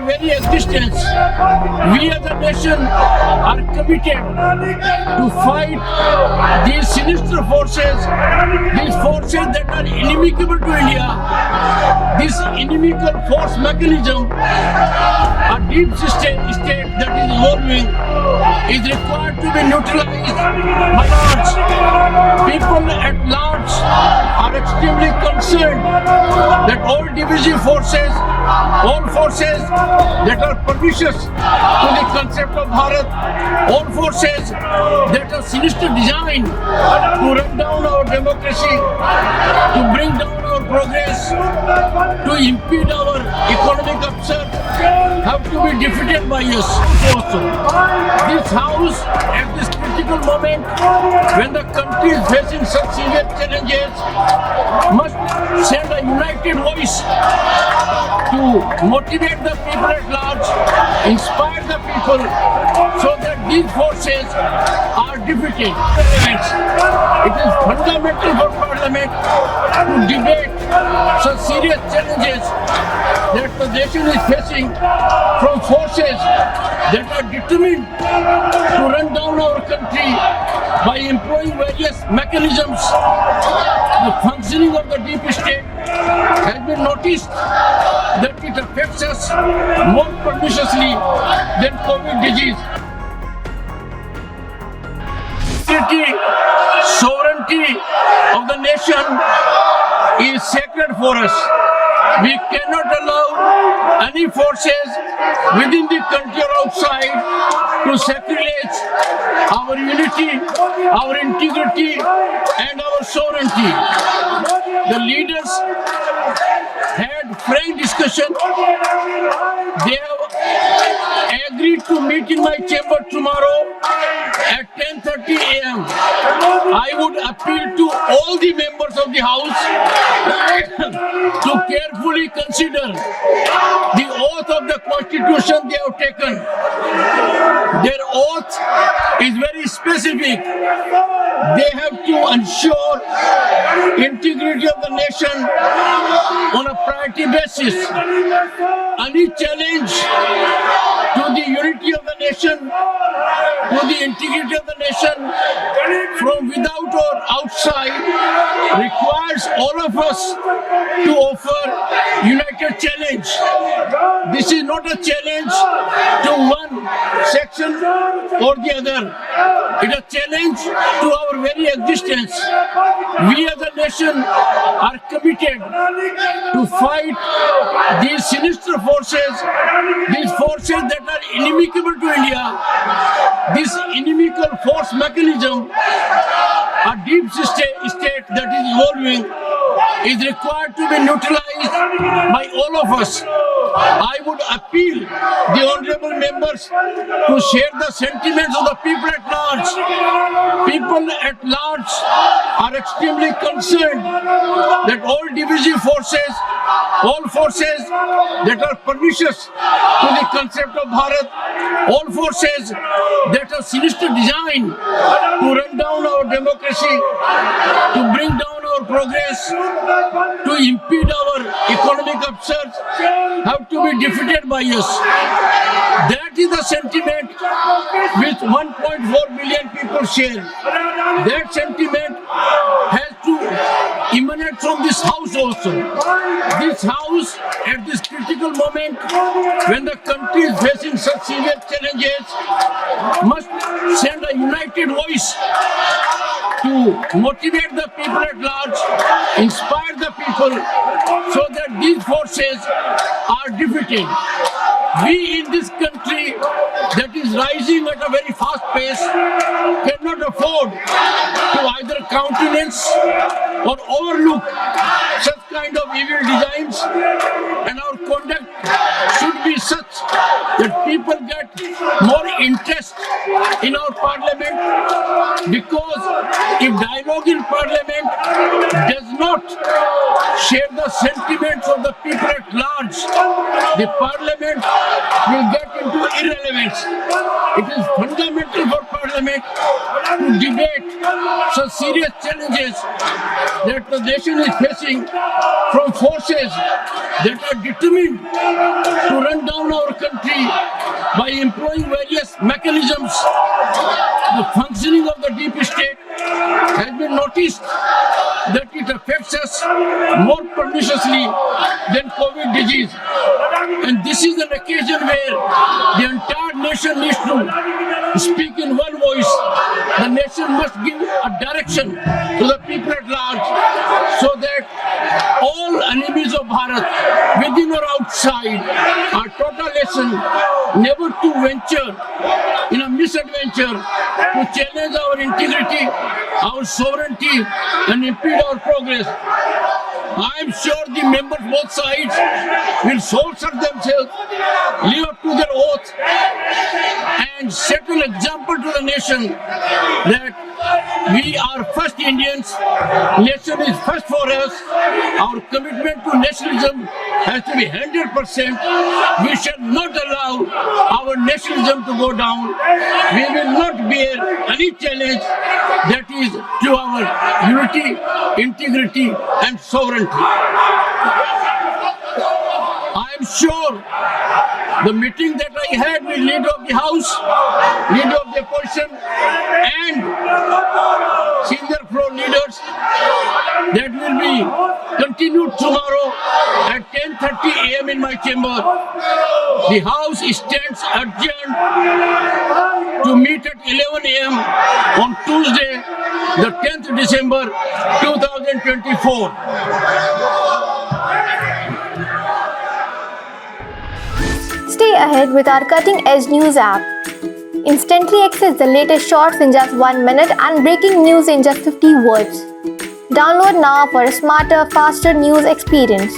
very existence, we as a nation are committed to fight these sinister forces, these forces that are inimical to India. This inimical force mechanism, a deep state that is evolving, is required to be neutralized by large. People at large are extremely concerned that all divisive forces, all forces that are pernicious to the concept of Bharat, all forces that are sinister designed to run down our democracy, to bring down our progress, to impede our economic upsurge, have to be defeated by us also. This house, at this critical moment, when the country is facing such severe challenges, must send a united voice to motivate the people at large, inspire the people, so that these forces are defeated. It is fundamental for Parliament to debate such serious challenges that the nation is facing from forces that are determined to run down our country by employing various mechanisms. The functioning of the deep state has been noticed that it affects us more perniciously than COVID disease. Sovereignty of the nation is sacred for us. We cannot allow any forces within the country or outside to sacrilege our unity, our integrity, and our sovereignty. The leaders had frank discussion. They have agreed to meet in my chamber tomorrow at 10:30 a.m. I would appeal to all the members of the House to carefully consider the oath of the Constitution they have taken. Their oath is very specific. They have to ensure integrity of the nation on a priority basis. Any challenge to the unity of the nation, to the integrity of the nation, from without or outside, requires all of us to offer united challenge. This is not a challenge to one section or the other. It is a challenge to our very existence. We as a nation are committed to fight these sinister forces, these forces that are inimical to India. This inimical force mechanism, a deep state that is evolving, is required to be neutralized by all of us. I would appeal the honorable members to share the sentiments of the people at large. People at large are extremely concerned that all divisive forces, all forces that are pernicious to the concept of Bharat, all forces that are sinister designed to run down our democracy, to bring down our progress, to impede our economic upsurge, have to be defeated by us. That is the sentiment which 1.4 billion people share. That sentiment has to emanate from this house also. This house, at this critical moment, when the country is facing such severe challenges, must send a united voice to motivate the people at large, inspire the people, so that these forces are defeated. We in this country that is rising at a very fast pace cannot afford to either countenance or overlook such kind of evil designs, and our conduct should be such that people get more interest in our parliament, because if dialogue in parliament does not share the sentiments of the people at large, the parliament will get into irrelevance. It is fundamental for parliament to debate such serious challenges that the nation is facing from forces that are determined to run down our country. country by employing various mechanisms. The functioning of the deep state has been noticed that it affects us more perniciously than COVID disease. And this is an occasion where the entire nation needs to speak in one voice. The nation must give a direction to the people at large so that all enemies of Bharat, within or outside, are taught a lesson never to venture in a misadventure to challenge our integrity, our sovereignty, and impede our progress. I am sure the members both sides will soldier themselves, live up to their oath, and set an example to the nation that we are first Indians, nation is first for us, our commitment to nationalism has to be 100%. We shall not allow our nationalism to go down. We will not bear any challenge that is to our unity, integrity, and sovereignty. I am sure the meeting that I had with leader of the House, leader of the opposition, and senior floor leaders, that will be continued tomorrow at 10:30 a.m. in my chamber. The House stands adjourned to meet at 11 a.m. on Tuesday, the 10th December 2024. Stay ahead with our cutting-edge news app. Instantly access the latest shorts in just 1 minute and breaking news in just 50 words. Download now for a smarter, faster news experience.